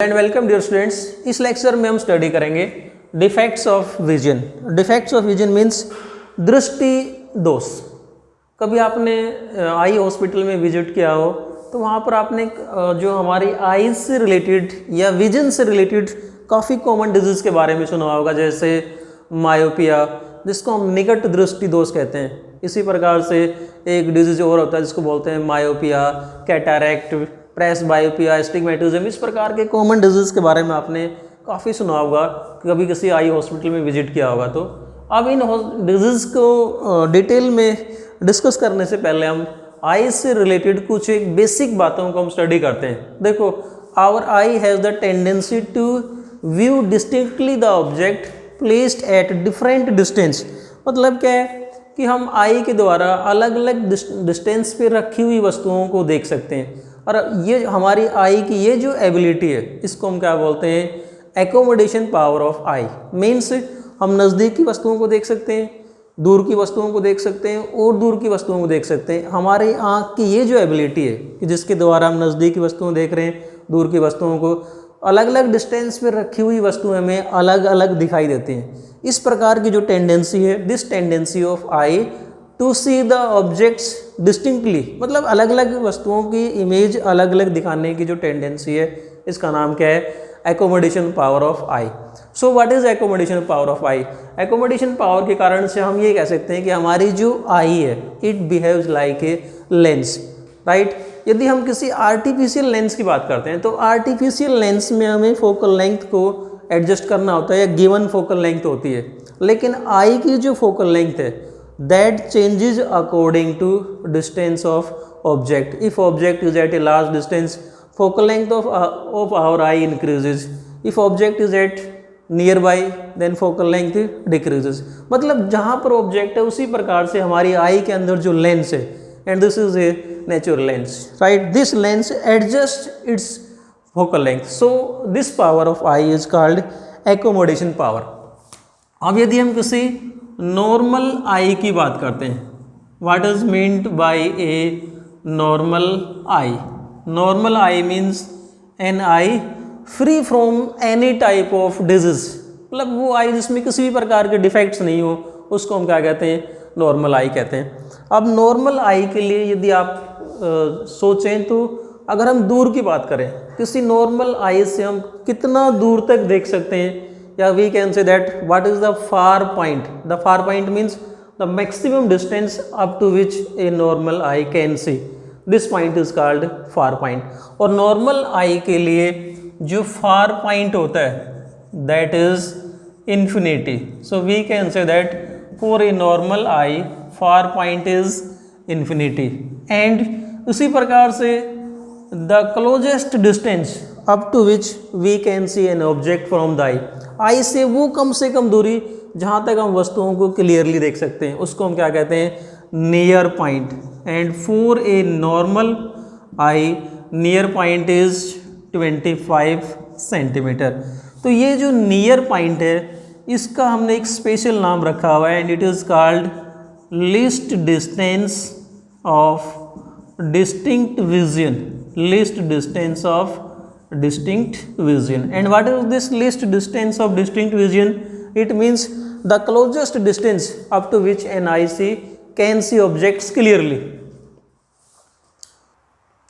And welcome dear students. इस lecture में हम स्टडी करेंगे defects of vision. Defects of vision means दृष्टि दोष। कभी आपने आई हॉस्पिटल में विजिट किया हो तो वहाँ पर आपने जो हमारी आईज से रिलेटेड या विजन से रिलेटेड काफ़ी कॉमन डिजीज़ के बारे में सुना होगा, जैसे मायोपिया, जिसको हम निकट दृष्टि दोष कहते हैं। इसी प्रकार से एक डिजीज़ और होता है जिसको बोलते हैं मायोपिया, कैटारैक्ट, प्रेस बायोपिया, एस्टिग्मेटिज्म। इस प्रकार के कॉमन डिजीज़ के बारे में आपने काफ़ी सुना होगा, कभी किसी आई हॉस्पिटल में विजिट किया होगा। तो अब इन डिजीज़ को डिटेल में डिस्कस करने से पहले हम आई से रिलेटेड कुछ एक बेसिक बातों को हम स्टडी करते हैं। देखो, our eye has the tendency to view distinctly the object placed at different distance. मतलब क्या है कि हम आई के द्वारा अलग अलग डिस्टेंस पे रखी हुई वस्तुओं को देख सकते हैं। और ये हमारी आई की ये जो एबिलिटी है, इसको हम क्या बोलते हैं? Accommodation power of I. Means हम नज़दीक की वस्तुओं को देख सकते हैं, दूर की वस्तुओं को देख सकते हैं और दूर की वस्तुओं को देख सकते हैं। हमारी आँख की ये जो एबिलिटी है कि जिसके द्वारा हम नज़दीक की वस्तुओं देख रहे हैं, दूर की वस्तुओं को, अलग अलग डिस्टेंस पर रखी हुई वस्तुएं हमें अलग अलग दिखाई देती हैं। इस प्रकार की जो टेंडेंसी है, this tendency of eye to see the objects distinctly, मतलब अलग अलग वस्तुओं की इमेज अलग अलग दिखाने की जो टेंडेंसी है, इसका नाम क्या है? Accommodation power of I. So what is accommodation power of I? Accommodation power के कारण से हम ये कह सकते हैं कि हमारी जो आई है, it behaves like a lens, right. यदि हम किसी आर्टिफिशियल लेंस की बात करते हैं तो आर्टिफिशियल लेंस में हमें फोकल लेंथ को एडजस्ट करना होता है या गिवन फोकल लेंथ होती है, लेकिन आई की जो फोकल लेंथ है that changes according to distance of object. If object is at a large distance, focal length of our eye increases. If object is at nearby, then focal length decreases. मतलब जहाँ पर object है उसी प्रकार से हमारी आई के अंदर जो लेंस है, and this is a natural lens, right? This lens adjusts its focal length. So this power of eye is called accommodation power. अब यदि हम किसी नॉर्मल आई की बात करते हैं, what is meant by a normal eye? Normal eye means an eye free from any type of disease. मतलब वो आई जिसमें किसी भी प्रकार के डिफेक्ट्स नहीं हो, उसको हम क्या कहते हैं? नॉर्मल आई कहते हैं। अब नॉर्मल आई के लिए यदि आप सोचें तो अगर हम दूर की बात करें, किसी नॉर्मल आई से हम कितना दूर तक देख सकते हैं, या we can say that what is the far point? The far point means the maximum distance up to which a normal eye can see. This point is called far point. और normal eye के लिए जो far point होता है that is infinity. So we can say that for a normal eye far point is infinity. And उसी प्रकार से the closest distance up to which we can see an object from the eye. आई से वो कम से कम दूरी जहाँ तक हम वस्तुओं को क्लियरली देख सकते हैं, उसको हम क्या कहते हैं? Near point. And for a normal I near point is 25 centimetre. तो ये जो नियर पॉइंट है, इसका हमने एक स्पेशल नाम रखा हुआ है, and it is called least distance of distinct vision. Least distance of distinct vision. And what is this least distance of distinct vision? It means the closest distance up to which an eye can see objects clearly.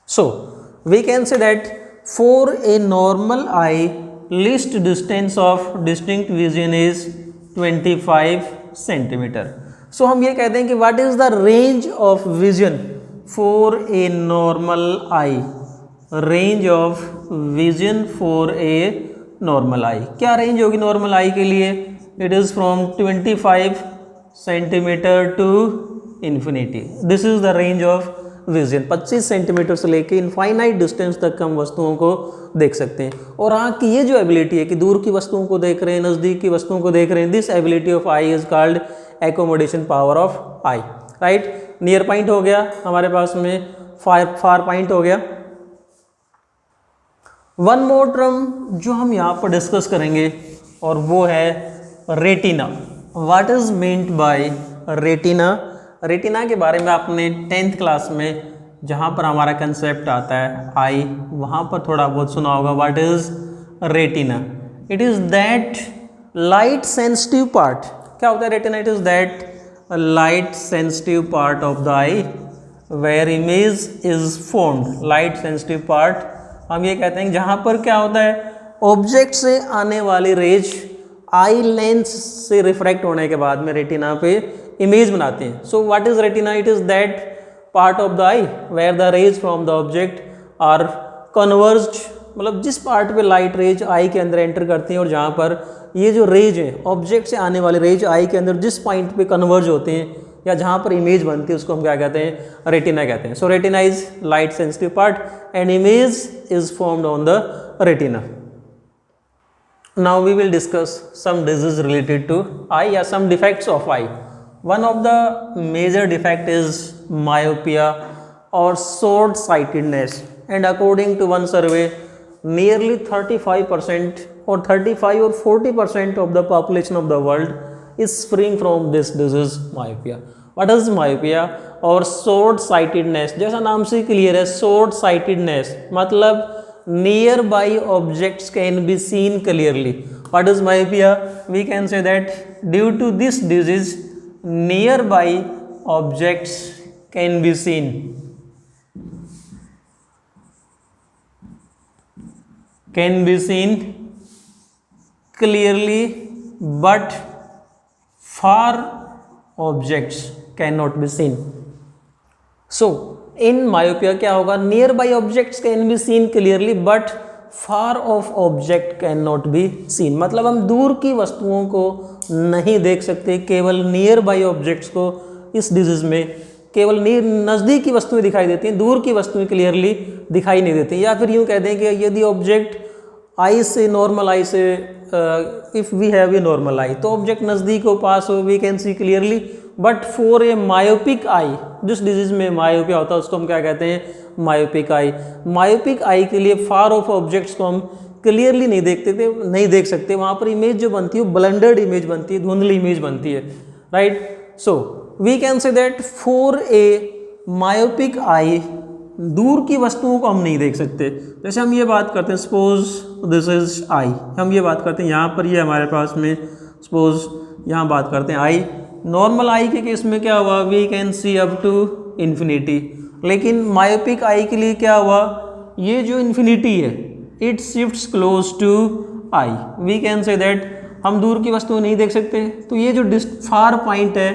So we can say that for a normal eye least distance of distinct vision is 25 centimeter. So हम ये कहते हैं कि what is the range of vision for a normal eye? Range of vision for a normal eye. क्या range होगी normal eye के लिए? It is from 25 centimetre to infinity. This is the range of vision. 25 centimetre से लेके infinite distance तक हम वस्तुओं को देख सकते हैं। और आँख की ये जो एबिलिटी है कि दूर की वस्तुओं को देख रहे हैं, नज़दीक की वस्तुओं को देख रहे हैं, this ability of I is called accommodation power of I, right. Near point हो गया हमारे पास में, फार पॉइंट हो गया। वन मोर टर्म जो हम यहाँ पर डिस्कस करेंगे और वो है retina. What is meant bye retina? Retina के बारे में आपने 10th क्लास में जहाँ पर हमारा कंसेप्ट आता है आई, वहाँ पर थोड़ा बहुत सुना होगा। What is retina, it is that light sensitive part. क्या होता है retina? It is that light sensitive part of the eye where image is formed. Light sensitive part हम ये कहते हैं जहाँ पर क्या होता है, ऑब्जेक्ट से आने वाली रेज आई लेंस से रिफ्रैक्ट होने के बाद में रेटिना पे इमेज बनाते हैं। So what is retina? It is that part of the eye where the rays from the object are converged, मतलब जिस पार्ट पे लाइट रेज आई के अंदर एंटर करती हैं और जहाँ पर ये जो रेज है ऑब्जेक्ट से आने वाले रेज आई के अंदर जिस पॉइंट पे कन्वर्ज होते हैं या जहाँ पर इमेज बनती है उसको हम क्या कहते हैं? रेटिना कहते हैं। So retina is light sensitive part and image is formed on the retina. Now we will discuss some disease related to eye or some defects of eye. One of the major defect is myopia or short-sightedness, and according to one survey, nearly 35% or 35 or 40% of the population of the world is suffering from this disease, myopia. What is myopia or short-sightedness? जैसा नाम से clear है, short-sightedness मतलब nearby objects can be seen clearly. What is myopia? We can say that due to this disease nearby objects can be seen. Can be seen clearly, but far objects cannot be seen. So in myopia क्या होगा? Near by objects can be seen clearly but far of object can not be seen, मतलब हम दूर की वस्तुओं को नहीं देख सकते, केवल नियर बाई ऑब्जेक्ट्स को इस डिजीज में केवल नज़दीक की वस्तुएं दिखाई देती हैं, दूर की वस्तुएं क्लियरली दिखाई नहीं देती। या फिर यूँ कह दें कि यदि ऑब्जेक्ट आई से, नॉर्मल आई से, if we have a normal eye, तो ऑब्जेक्ट नज़दीक हो, पास हो, we can see clearly, but for a myopic eye, जिस डिजीज में मायोपिया होता है उसको हम क्या कहते हैं? Myopic eye. मायोपिक आई के लिए फार ऑफ ऑब्जेक्ट्स को हम क्लियरली नहीं देख सकते, वहाँ पर इमेज जो बनती है वो ब्लेंडर्ड इमेज बनती है, धुंधली इमेज बनती है, right. So we can say that for a myopic eye, दूर की वस्तुओं को हम नहीं देख सकते। जैसे हम ये बात करते हैं, सपोज दिस इज आई, हम ये बात करते हैं यहाँ पर, ये हमारे पास में सपोज यहाँ बात करते हैं आई, नॉर्मल आई के केस में क्या हुआ? We can see up to infinity, लेकिन मायोपिक आई के लिए क्या हुआ? ये जो इन्फिनिटी है it shifts close to eye, we can say that हम दूर की वस्तुएं नहीं देख सकते, तो ये जो फार पॉइंट है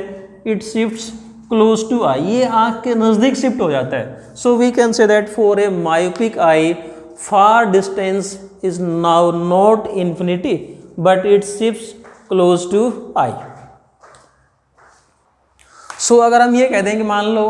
it shifts close to eye, ये आँख के नज़दीक शिफ्ट हो जाता है। So we can say that for a myopic eye far distance is now not infinity but it shifts close to eye. सो अगर हम ये कह दें कि मान लो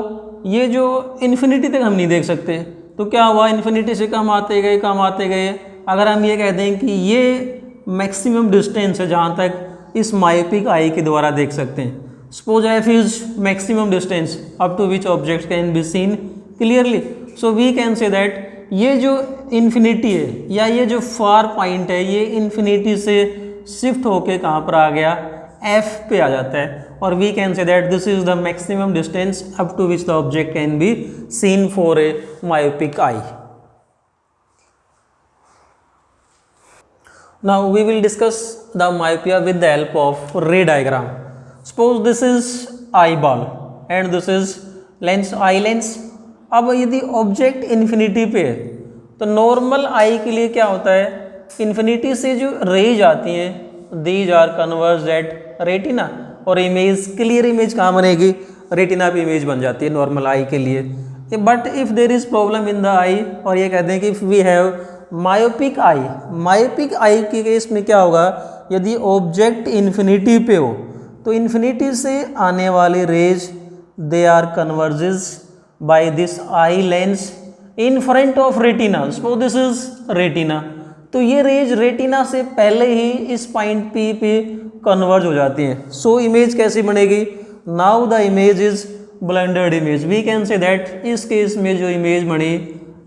ये जो इन्फिनिटी तक हम नहीं देख सकते, तो क्या हुआ? इन्फिनिटी से कम आते गए, कम आते गए। अगर हम ये कह दें कि ये मैक्सिमम डिस्टेंस है जहाँ तक इस मायोपिक आई के द्वारा देख सकते हैं, suppose F is maximum distance up to which object can be seen clearly, so we can say that ये जो इन्फिनिटी है या ये जो फार पॉइंट है ये इन्फिनिटी से शिफ्ट होके कहाँ पर आ गया? एफ पे आ जाता है, और we can say that this is the maximum distance up to which the object can be seen for a myopic eye. Now we will discuss the myopia with the help of ray diagram. Suppose this is eye ball and this is lens, eye lens. अब यदि object infinity पे है तो normal eye के लिए क्या होता है? इन्फिनिटी से जो रेज आती हैं दीज आर कन्वर्ज्ड एट रेटिना, और इमेज, क्लियर इमेज कहाँ बनेगी? रेटिना पे इमेज बन जाती है नॉर्मल आई के लिए। But if there is problem in the eye, और ये कहते हैं कि if we have myopic eye, myopic eye के केस में क्या होगा? यदि ऑब्जेक्ट इन्फिनिटी पे हो तो इन्फिनिटी से आने वाले rays they are converges by this eye lens in front of retina. Suppose this is retina, तो ये रेज रेटिना से पहले ही इस पॉइंट पी पे कन्वर्ज हो जाती हैं। सो इमेज कैसी बनेगी? Now the image is blended image. We can say that इस केस में जो इमेज बनी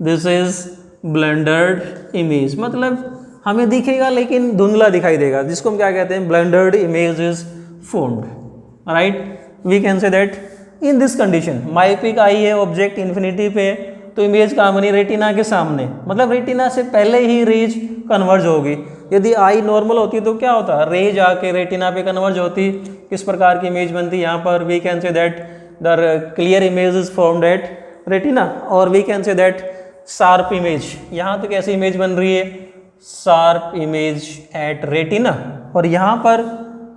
दिस इज ब्लेंडर्ड इमेज, मतलब हमें दिखेगा लेकिन धुंधला दिखाई देगा, जिसको हम क्या कहते हैं? Blended image is formed, right. We can say that in this condition myopic eye है, ऑब्जेक्ट इन्फिनिटी पे, तो इमेज कहाँ बनी, रेटिना के सामने, मतलब रेटिना से पहले ही रेज कन्वर्ज होगी। यदि आई नॉर्मल होती तो क्या होता, रेज आके रेटिना पे कन्वर्ज होती, किस प्रकार की इमेज बनती, यहाँ पर we can say that the clear image is formed at retina, और we can say that sharp image, यहाँ तो कैसी इमेज बन रही है, शार्प इमेज एट रेटिना, और यहाँ पर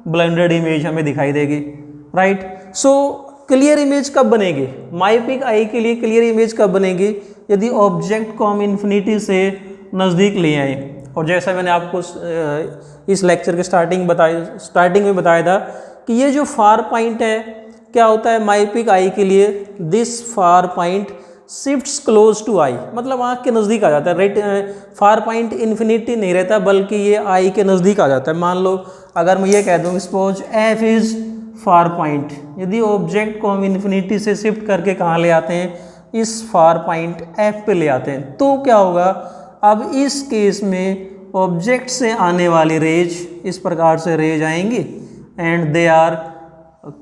ब्लेंडेड इमेज हमें दिखाई देगी, राइट। सो क्लियर इमेज कब बनेगी, मायोपिक आई के लिए क्लियर इमेज कब बनेगी, यदि ऑब्जेक्ट को हम इन्फिनिटी से नज़दीक ले आए, और जैसा मैंने आपको इस लेक्चर के स्टार्टिंग में बताया था कि ये जो फार पॉइंट है क्या होता है मायोपिक आई के लिए, this far point shifts close to eye, मतलब आँख के नज़दीक आ जाता है। फार पॉइंट इन्फिनिटी नहीं रहता बल्कि ये आई के नज़दीक आ जाता है। मान लो अगर मैं ये कह दूँ suppose F is far point, यदि ऑब्जेक्ट को हम इन्फिनिटी से शिफ्ट करके कहाँ ले आते हैं, इस फार पॉइंट एफ पे ले आते हैं, तो क्या होगा, अब इस केस में ऑब्जेक्ट से आने वाली रेज इस प्रकार से रेज आएंगी and they are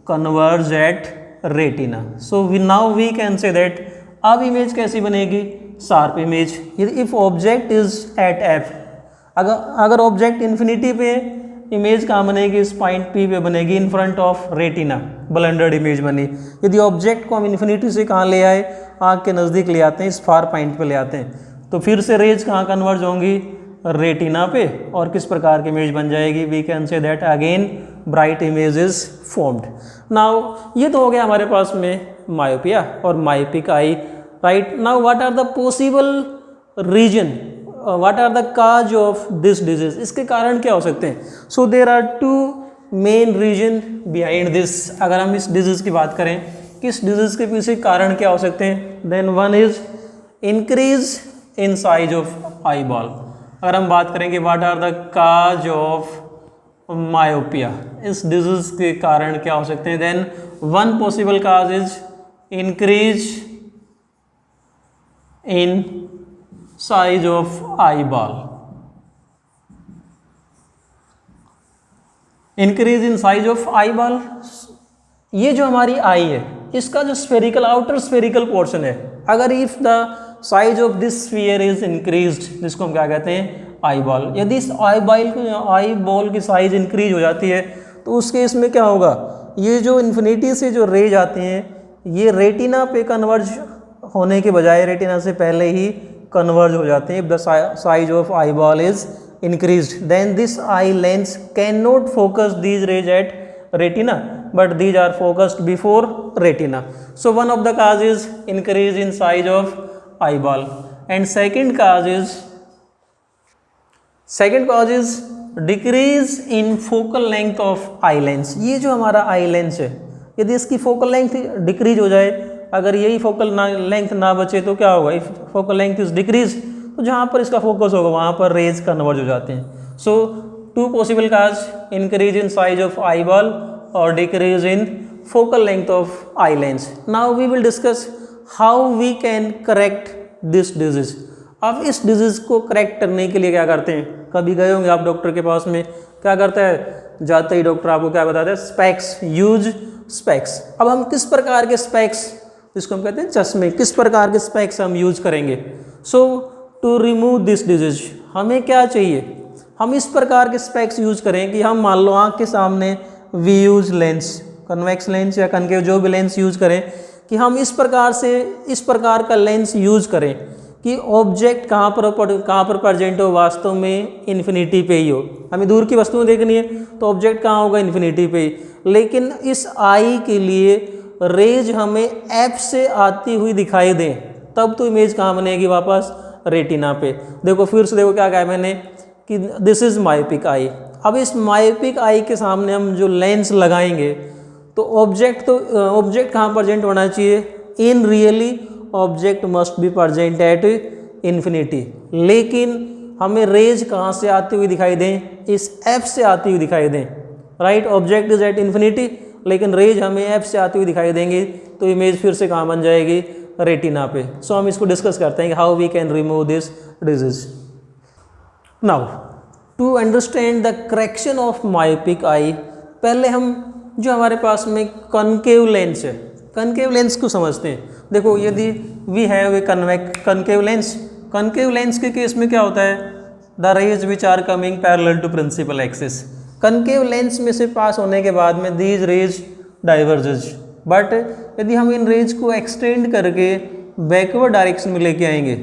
converge at retina. So now we can say that अब इमेज कैसी बनेगी, sharp image. If object is at F, अगर ऑब्जेक्ट इन्फिनिटी पे, इमेज कहाँ बनेगी, इस पॉइंट पी पे बनेगी, in front of retina, blended image बनी। यदि ऑब्जेक्ट को हम इन्फिनिटी से कहाँ ले आए, आँख के नज़दीक ले आते हैं, इस फार पॉइंट पे ले आते हैं, तो फिर से रेज कहाँ कन्वर्ज होंगी, रेटिना पे, और किस प्रकार की इमेज बन जाएगी, we can say that again bright image is formed. Now ये तो हो गया हमारे पास में मायोपिया और myopic eye, right. Now what are the possible reason, what are the cause of this disease, इसके कारण क्या हो सकते हैं। So there are two main reason behind this. अगर हम इस डिजीज की बात करें, किस डिजीज के पीछे कारण क्या हो सकते हैं, then one is increase in size of I ball. अगर हम बात करेंगे what are the cause of myopia, इस डिजीज के कारण क्या हो सकते हैं, then one possible cause is increase in size of I ball. Increase in size of I ball, ये जो हमारी आई है इसका जो स्फेरिकल आउटर स्फेरिकल पोर्शन है, अगर if the size of this sphere is increased, जिसको हम क्या कहते हैं, आई बॉल, यदि इस आई बॉल की साइज इंक्रीज हो जाती है तो उस केस में क्या होगा, ये जो इन्फिनिटी से जो रेज आते हैं ये रेटिना पे कन्वर्ज होने के बजाय रेटिना से पहले ही कन्वर्ज हो जाते हैं। If the size of I ball is increased then this eye lens can not focus these rays at retina but these are focused before retina. So one of the cause is increase in size of I ball and second cause is decrease in focal length of eye lens. ये जो हमारा eye lens है यदि इसकी focal length decrease हो जाए, अगर यही फोकल लेंथ ना बचे तो क्या होगा, if focal length is decrease तो जहाँ पर इसका फोकस होगा वहाँ पर रेज कन्वर्ज हो जाते हैं। So two possible cause, increase in size of eye ball और decrease in focal length of eye lens. Now we will discuss how we can correct this disease. अब इस डिजीज को करेक्ट करने के लिए क्या करते हैं, कभी गए होंगे आप डॉक्टर के पास में, क्या करता है, जाते ही डॉक्टर आपको क्या बताते हैं, स्पेक्स, यूज स्पेक्स। अब हम किस प्रकार के स्पेक्स, जिसको हम कहते हैं चश्मे, किस प्रकार के स्पेक्स हम यूज करेंगे। सो टू रिमूव दिस डिजीज हमें क्या चाहिए, हम इस प्रकार के स्पेक्स यूज करें कि हम मान लो आँख के सामने we use lens, convex lens या कनकेव जो भी लेंस यूज करें, कि हम इस प्रकार का लेंस यूज करें कि ऑब्जेक्ट कहाँ पर प्रेजेंट हो, वास्तव में इन्फिनिटी पे ही हो। हमें दूर की वस्तुएं देखनी है तो ऑब्जेक्ट कहाँ होगा, इन्फिनिटी पे ही। लेकिन इस आई के लिए रेज हमें एफ से आती हुई दिखाई दे, तब तो इमेज कहाँ बनेगी, वापस रेटिना पे। देखो फिर से देखो क्या कहा मैंने कि दिस इज मायोपिक आई। अब इस मायोपिक आई के सामने हम जो लेंस लगाएंगे तो ऑब्जेक्ट कहाँ प्रेजेंट होना चाहिए, in really object must be present at infinity. लेकिन हमें रेज कहाँ से आती हुई दिखाई दें, इस एफ से आती हुई दिखाई दें, right. Object is at infinity लेकिन रेज हमें एफ से आती हुई दिखाई देंगे तो इमेज फिर से कहाँ बन जाएगी, रेटिना पे। सो हम इसको डिस्कस करते हैं कि how we can remove this disease. Now to understand the correction of myopic eye, पहले हम जो हमारे पास में कनकेव लेंस है, कनकेव लेंस को समझते हैं। देखो यदि we have a concave lens, concave lens के केस में क्या होता है, the rays which are coming parallel to principal axis, concave lens में से पास होने के बाद में दीज रेज डाइवर्जेज, बट यदि हम इन रेज को एक्सटेंड करके बैकवर्ड डायरेक्शन में लेके आएंगे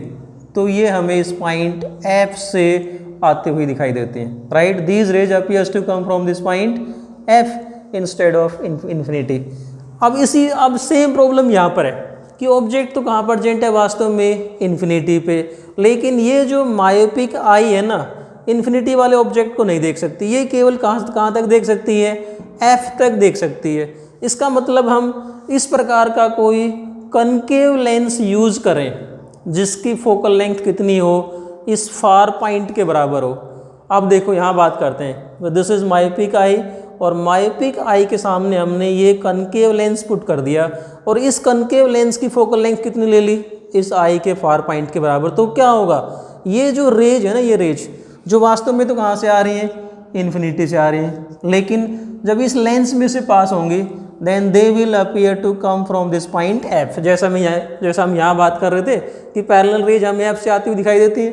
तो ये हमें इस पॉइंट F से आते हुए दिखाई देते हैं, right. These rays appears to come from this point F instead of infinity. अब सेम प्रॉब्लम यहाँ पर है कि ऑब्जेक्ट तो कहाँ पर जेंट है, वास्तव में इन्फिनिटी पे, लेकिन ये जो मायोपिक आई है ना, इन्फिनिटी वाले ऑब्जेक्ट को नहीं देख सकती, ये केवल कहाँ तक देख सकती है, F तक देख सकती है। इसका मतलब हम इस प्रकार का कोई कनकेव लेंस यूज करें जिसकी फोकल लेंथ कितनी हो, इस फार पॉइंट के बराबर हो। अब देखो यहाँ बात करते हैं, दिस इज मायोपिक आई, और मायोपिक आई के सामने हमने ये कनकेव लेंस पुट कर दिया, और इस कनकेव लेंस की फोकल लेंथ कितनी ले ली, इस आई के फार पॉइंट के बराबर। तो क्या होगा, ये जो रेज है ना, ये रेज जो वास्तव में तो कहाँ से आ रही है, इन्फिनिटी से आ रही है, लेकिन जब इस लेंस में से पास होंगी then they will appear to come from this point F। जैसा हम यहाँ बात कर रहे थे कि पैरेलल रेज हमें F से आती हुई दिखाई देती है,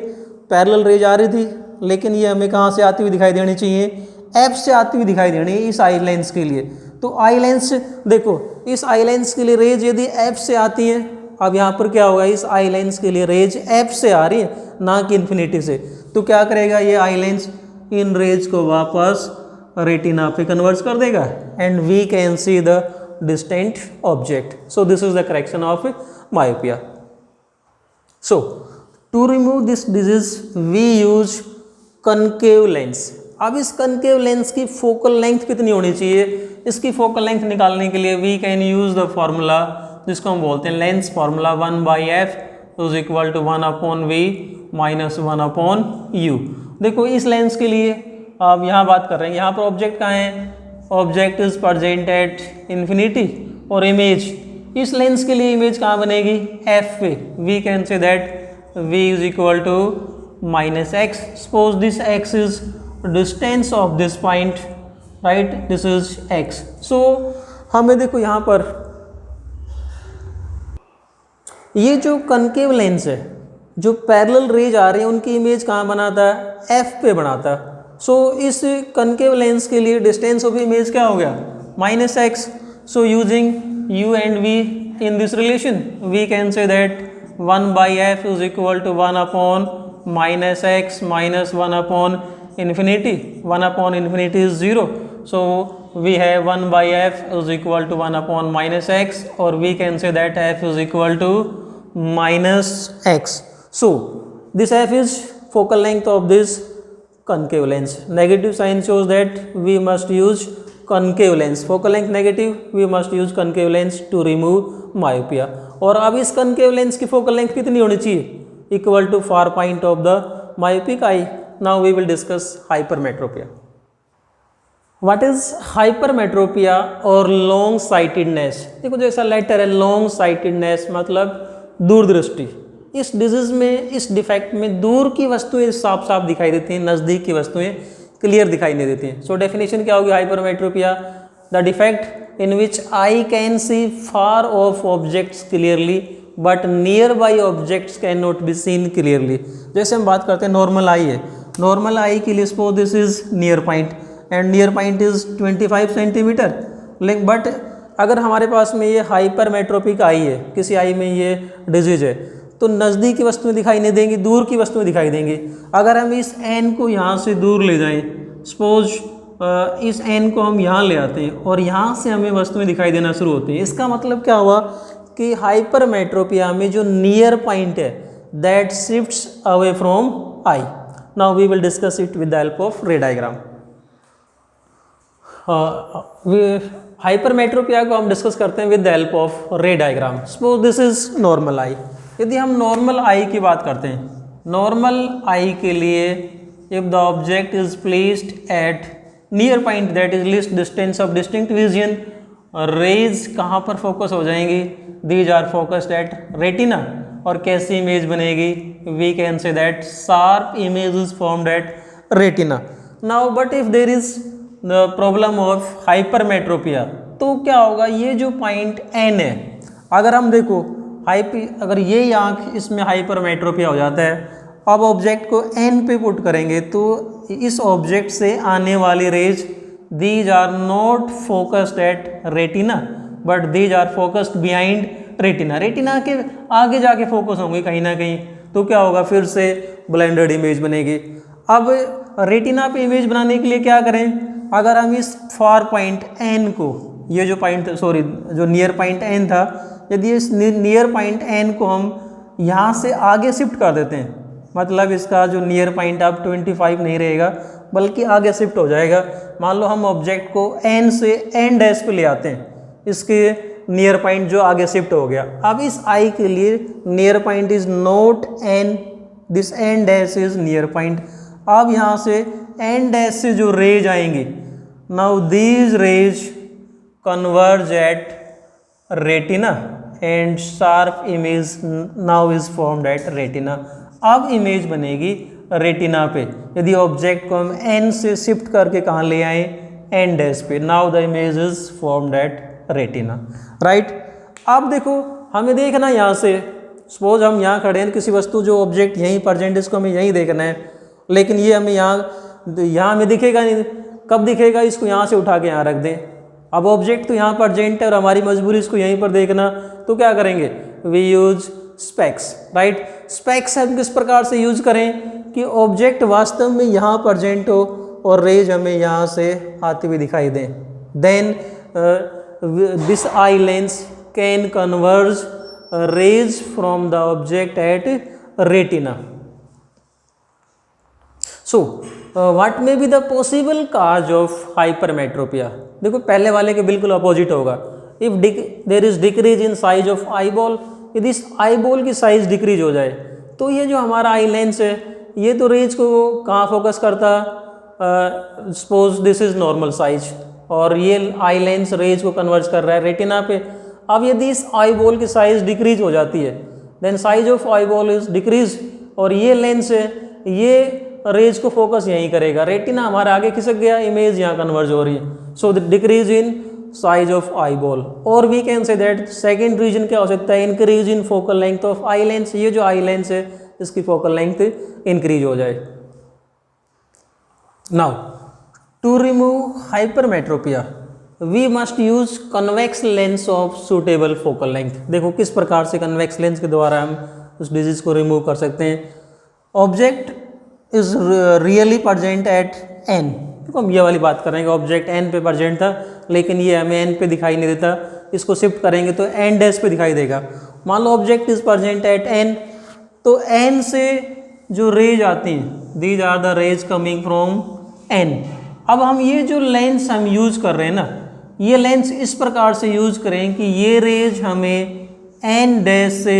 पैरेलल रेज आ रही थी, लेकिन ये हमें कहाँ से आती हुई दिखाई देनी चाहिए, F से आती हुई दिखाई देनी है इस आई लेंस के लिए। तो आई लेंस देखो, इस आई लेंस के लिए रेज यदि F से आती है, अब यहाँ पर क्या होगा, इस आई लेंस के लिए रेज F से आ रही है ना कि इन्फिनिटी से, तो क्या करेगा ये आई लेंस, इन रेज को वापस रेटिना पे कन्वर्ट कर देगा and we can see the distant object. So this is the correction of myopia. So to remove this disease we use concave lens. अब इस कनकेव लेंस की फोकल लेंथ कितनी होनी चाहिए, इसकी फोकल लेंथ निकालने के लिए we can use the formula जिसको हम बोलते हैं lens formula, 1/f is equal to 1/v minus 1/u। देखो इस लेंस के लिए अब यहाँ बात कर रहे हैं, यहाँ पर ऑब्जेक्ट कहाँ है, object is present at infinity, और इमेज, इस लेंस के लिए इमेज कहाँ बनेगी, F पे। We can say that v is equal to -x, suppose this x is distance of this point, right, this is x। So हमें देखो यहाँ पर ये जो कनकेव लेंस है, जो पैरेलल रेज आ रही है उनकी इमेज कहाँ बनाता है, F पे बनाता है। सो इस कनकेव लेंस के लिए डिस्टेंस ऑफ इमेज क्या हो गया, -x। So using u and v in this relation we can say that 1/f is equal to 1/-x minus 1/infinity, 1/infinity is 0, so we have 1/f is equal to 1/-x, or we can say that f is equal to -x. So this f is focal length of this concave lens. Negative sign shows that we must use concave lens. Focal length negative, we must use concave lens to remove myopia. और अब इस concave lens की focal length कितनी होनी चाहिए, equal to far point of the myopic eye. Now we will discuss hypermetropia. What is hypermetropia और long sightedness? देखो जैसा लेटर है long sightedness मतलब दूरदृष्टि। इस डिजीज में, इस डिफेक्ट में दूर की वस्तुएं साफ साफ दिखाई देती हैं, नज़दीक की वस्तुएं क्लियर दिखाई नहीं देती हैं। सो डेफिनेशन क्या होगी hypermetropia, the defect in which I can see far of objects clearly but near by objects can not be seen clearly. जैसे हम बात करते हैं नॉर्मल आई है, नॉर्मल आई के लिए suppose this is near point and near point is 25 centimetre, लेकिन but अगर हमारे पास में ये हाइपरमेट्रोपिक आई है, किसी आई में ये डिजीज है, तो नज़दीक की वस्तुएं दिखाई नहीं देंगी, दूर की वस्तुएं दिखाई देंगी। अगर हम इस एन को यहाँ से दूर ले जाएं, सपोज इस एन को हम यहाँ ले आते हैं और यहाँ से हमें वस्तुएं दिखाई देना शुरू होती हैं, इसका मतलब क्या हुआ कि हाइपरमेट्रोपिया में जो नियर पॉइंट है that shifts away from eye. Now we will discuss it with the help of ray diagram. Hypermetropia को हम डिस्कस करते हैं with the help of ray diagram. Suppose this is normal eye. यदि हम normal eye की बात करते हैं, नॉर्मल आई के लिए if the object is placed at near point that is least distance of distinct vision, rays कहाँ पर फोकस हो जाएंगी, these are focused at retina, और कैसी इमेज बनेगी, we can say that sharp image is formed at retina. Now but if there is the problem of hypermetropia, तो क्या होगा, ये जो पॉइंट एन है अगर हम देखो अगर ये आँख इसमें हाइपरमेट्रोपिया हो जाता है, अब ऑब्जेक्ट को एन पे पुट करेंगे तो इस ऑब्जेक्ट से आने वाली rays these are not focused at retina but these are focused behind retina. Retina के आगे जाके फोकस होंगे कहीं ना कहीं, तो क्या होगा, फिर से ब्लेंडेड इमेज बनेगी। अब रेटिना पे इमेज बनाने के लिए क्या करें, अगर हम इस फार पॉइंट एन को, ये जो पॉइंट जो नियर पॉइंट एन था, यदि इस नियर पॉइंट एन को हम यहाँ से आगे शिफ्ट कर देते हैं, मतलब इसका जो नियर पॉइंट अब 25 नहीं रहेगा बल्कि आगे शिफ्ट हो जाएगा। मान लो हम ऑब्जेक्ट को एन से एन डैश पे ले आते हैं, इसके नियर पॉइंट जो आगे शिफ्ट हो गया। अब इस आई के लिए near point is not N, this N dash is near point. अब यहाँ से एन डैश से जो रेज आएंगी, now these rays converge at retina and sharp image now is formed at retina. अब इमेज बनेगी रेटिना पे, यदि ऑब्जेक्ट को हम एन से शिफ्ट करके कहाँ ले आए, एन डैश पे। Now the image is formed at retina, right. अब देखो हमें देखना यहाँ से, सपोज हम यहाँ खड़े हैं, किसी वस्तु जो ऑब्जेक्ट यहीं प्रेजेंट इसको हमें यहीं देखना है, लेकिन ये हमें यहाँ हमें दिखेगा नहीं। कब दिखेगा, इसको यहाँ से उठा के यहाँ रख दें। अब ऑब्जेक्ट तो यहाँ प्रेजेंट है और हमारी मजबूरी इसको यहीं पर देखना, तो क्या करेंगे, we use specs, right. Specs हम किस प्रकार से यूज करें कि ऑब्जेक्ट वास्तव में यहाँ प्रेजेंट हो और रेज हमें यहाँ से आती हुई दिखाई दें। Then this eye lens can converge rays from the object at retina. So what may be the possible cause of hypermetropia? देखो पहले वाले के बिल्कुल अपोजिट होगा। If there is decrease in size of eyeball, यदि इस eyeball की size decrease हो जाए तो ये जो हमारा आई लेंस है ये तो रेज को कहाँ फोकस करता, suppose this is normal size और ये आई लेंस रेज को कन्वर्ज कर रहा है रेटिना पे। अब यदि इस आई बॉल की साइज डिक्रीज हो जाती है, then size of I ball is decrease, और ये लेंस है ये रेज को फोकस यहीं करेगा, रेटिना हमारा आगे खिसक गया, इमेज यहाँ कन्वर्ज हो रही है। So the decrease in size of eye ball, और we can say that second reason क्या हो सकता है, increase in focal length of eye lens. ये जो आई लेंस है इसकी फोकल लेंथ इंक्रीज हो जाए। Now to remove hypermetropia we must use convex lens of suitable focal length। देखो किस प्रकार से convex lens के द्वारा हम उस डिजीज को रिमूव कर सकते हैं। Object is really present at n, देखो हम ये वाली बात करेंगे, ऑब्जेक्ट n पे प्रेजेंट था लेकिन ये हमें n पे दिखाई नहीं देता, इसको शिफ्ट करेंगे तो n डैश पे दिखाई देगा। मान लो object is present at n, तो n से जो रेज आती हैं these are the rays coming from n। अब हम ये जो लेंस हम यूज कर रहे हैं ना, ये लेंस इस प्रकार से यूज करें कि ये रेज हमें n डैश से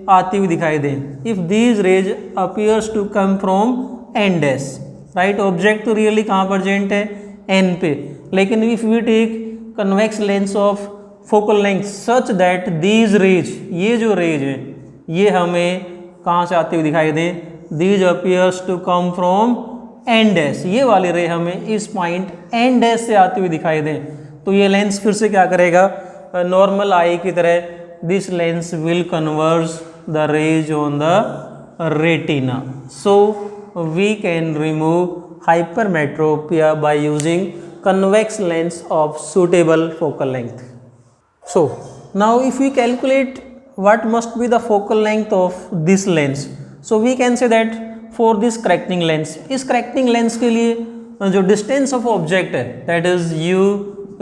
आती हुई दिखाई दें। If these rays appears to come from n dash, right. Object तो रियली कहाँ प्रेजेंट है, n पे, लेकिन if we take convex lens of focal length such that these rays, ये जो रेज है ये हमें कहाँ से आती हुई दिखाई दें, these appears to come from N dash, ये वाली रे हमें इस पॉइंट एन डैश से आती हुई दिखाई दें, तो ये लेंस फिर से क्या करेगा, नॉर्मल आई की तरह this lens will converge the rays on the retina. So we can remove hypermetropia by using convex lens of suitable focal length. So now if we calculate what must be the focal length of this lens, so we can say that for this correcting lens, इस correcting lens के लिए जो distance of object है that is u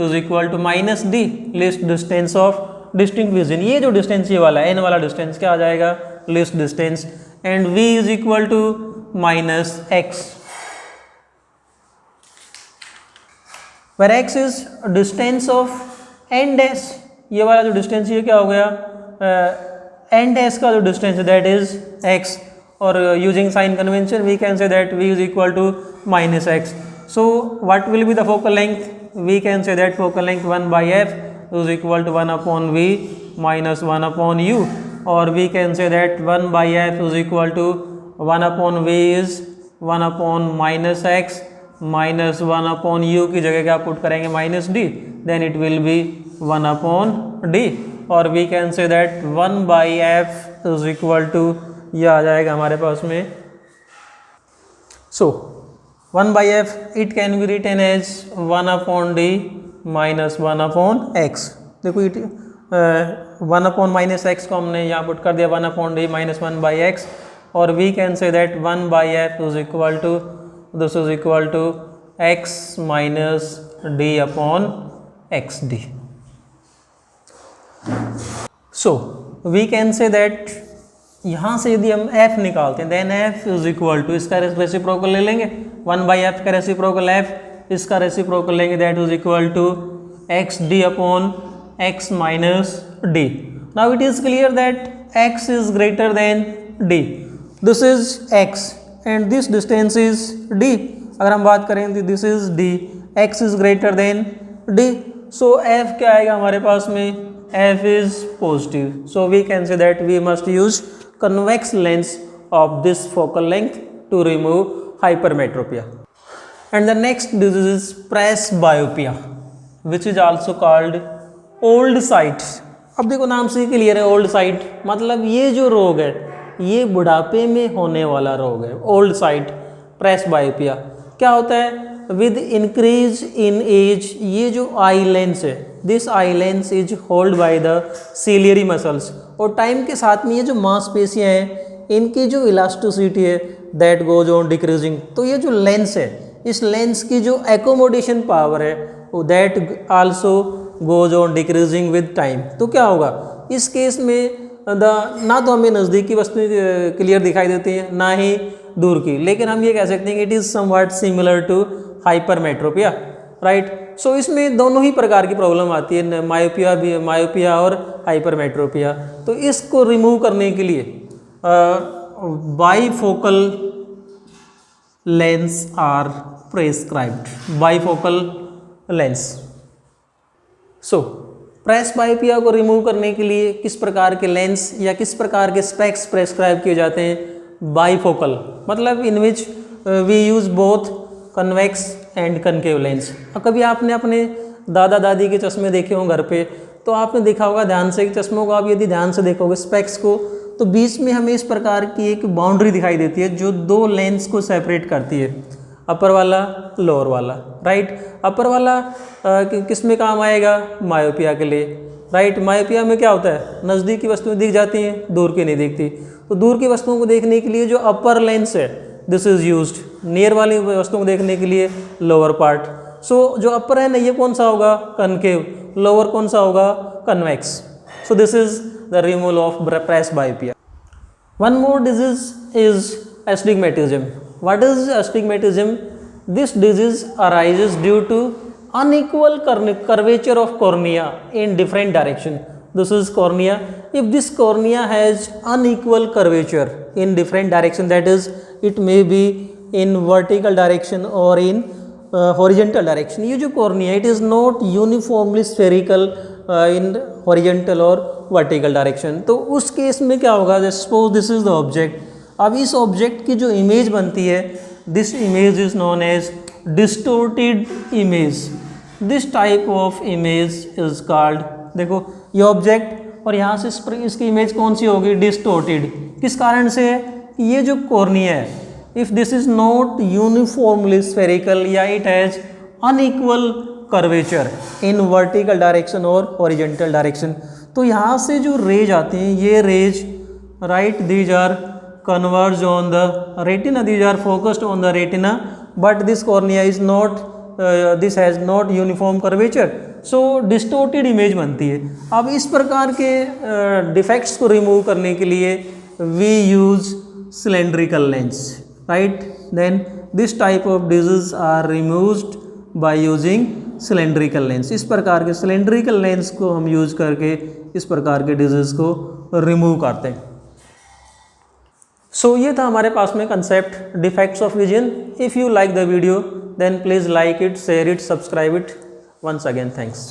is equal to minus d least distance of distinct vision। ये जो distance ये वाला n वाला distance क्या आ जाएगा, least distance, and v is equal to minus x, where x is distance of n dash। ये वाला जो distance ये क्या हो गया, n dash का जो distance that is x, और using sign convention we can say that v is equal to minus x। So what will be the focal length, we can say that focal length 1 by f is equal to 1 upon v minus 1 upon u, or we can say that 1 by f is equal to 1 upon v is 1 upon minus x minus 1 upon u की जगह क्या put करेंगे, minus d, then it will be 1 upon d। और we can say that 1/f is equal to, यह आ जाएगा हमारे पास में, so 1/f it can be written as 1/d minus 1/x। देखो इट 1/-x को हमने यहाँ पुट कर दिया 1/d माइनस 1/x, और we can say that 1/f is equal to, this is equal to x minus d/xd। So we can say that यहाँ से यदि हम f निकालते हैं then f is equal to, इसका रेसिप्रोकल ले लेंगे 1/f का रेसिप्रोकल f, इसका रेसिप्रोकल लेंगे that is equal to xd/x minus d। Now it is clear that x is greater than d, this is x and this distance is d। अगर हम बात करें तो this is d, x is greater than d, so f क्या आएगा हमारे पास में, f is positive. So we can say that we must use convex lens of this focal length to remove hypermetropia. And the next disease is presbyopia, which is also called old sight. अब देखो नाम से clear है, old site मतलब ये जो रोग है ये बुढ़ापे में होने वाला रोग है, ओल्ड साइट प्रेसबायोपिया। क्या होता है, विद इंक्रीज इन एज ये जो आई लेंस है, this eye lens is hold by the ciliary muscles, और टाइम के साथ में ये जो मांसपेशियां हैं इनकी जो इलास्टिसिटी है दैट गोज ऑन डिक्रीजिंग। तो ये जो लेंस है इस लेंस की जो एकोमोडेशन पावर है that also goes on decreasing with time. तो क्या होगा इस केस में ना तो हमें नज़दीक की वस्तुएं क्लियर दिखाई देती हैं ना ही दूर की, लेकिन हम ये कह सकते हैं कि it is something similar to hypermetropia, right. So इसमें दोनों ही प्रकार की प्रॉब्लम आती है, मायोपिया और हाइपरमेट्रोपिया। तो इसको रिमूव करने के लिए bifocal lens are prescribed, bifocal lens. So presbyopia को रिमूव करने के लिए किस प्रकार के लेंस या किस प्रकार के स्पेक्स प्रेस्क्राइब किए जाते हैं, बाईफोकल मतलब in which we use both convex and concave lens. अब कभी आपने अपने दादा दादी के चश्मे देखे हों घर पे, तो आपने देखा होगा ध्यान से चश्मों को, आप यदि ध्यान से देखोगे स्पेक्स को, तो बीच में हमें इस प्रकार की एक बाउंड्री दिखाई देती है जो दो लेंस को सेपरेट करती है, अपर वाला लोअर वाला, राइट। अपर वाला किस में काम आएगा, मायोपिया के लिए, राइट। मायोपिया में क्या होता है, नज़दीक की वस्तुएं दिख जाती हैं, दूर की नहीं दिखती। तो दूर की वस्तुओं को देखने के लिए जो अपर लेंस है दिस इज यूज्ड, नियर वाली वस्तुओं को देखने के लिए लोअर पार्ट। सो जो अपर है ना ये कौन सा होगा, कनकेव, लोअर कौन सा होगा, convex. So this is the removal of presbyopia. One more disease is astigmatism. What is astigmatism? This disease arises due to unequal curvature of cornea in different direction. This is cornea. If this cornea has unequal curvature in different direction, that is it may be in vertical direction or in horizontal direction. ये जो cornea it is not uniformly spherical in horizontal or vertical direction. तो उस case में क्या होगा, suppose this is the object. अब इस object की जो इमेज बनती है this image is known as distorted image. This type of image is called, देखो ये ऑब्जेक्ट और यहाँ से इसकी इमेज कौन सी होगी, डिस्टोर्टेड। किस कारण से है, ये जो कॉर्निया है if this is not uniformly spherical या it has unequal curvature in vertical direction और हॉरिजॉन्टल डायरेक्शन, तो यहाँ से जो रेज आती हैं ये rays, right, these are converge on the retina, these are focused on the retina, but this cornea is not this has not uniform curvature, so distorted image बनती है। अब इस प्रकार के डिफेक्ट्स को रिमूव करने के लिए we use cylindrical lens, right, then this type of disease are removed by using cylindrical lens। इस प्रकार के cylindrical lens को हम यूज करके इस प्रकार के डिजीज को रिमूव करते हैं। सो ये था हमारे पास में concept defects of vision. If you like the video then please like it, share it, subscribe it. Once again thanks.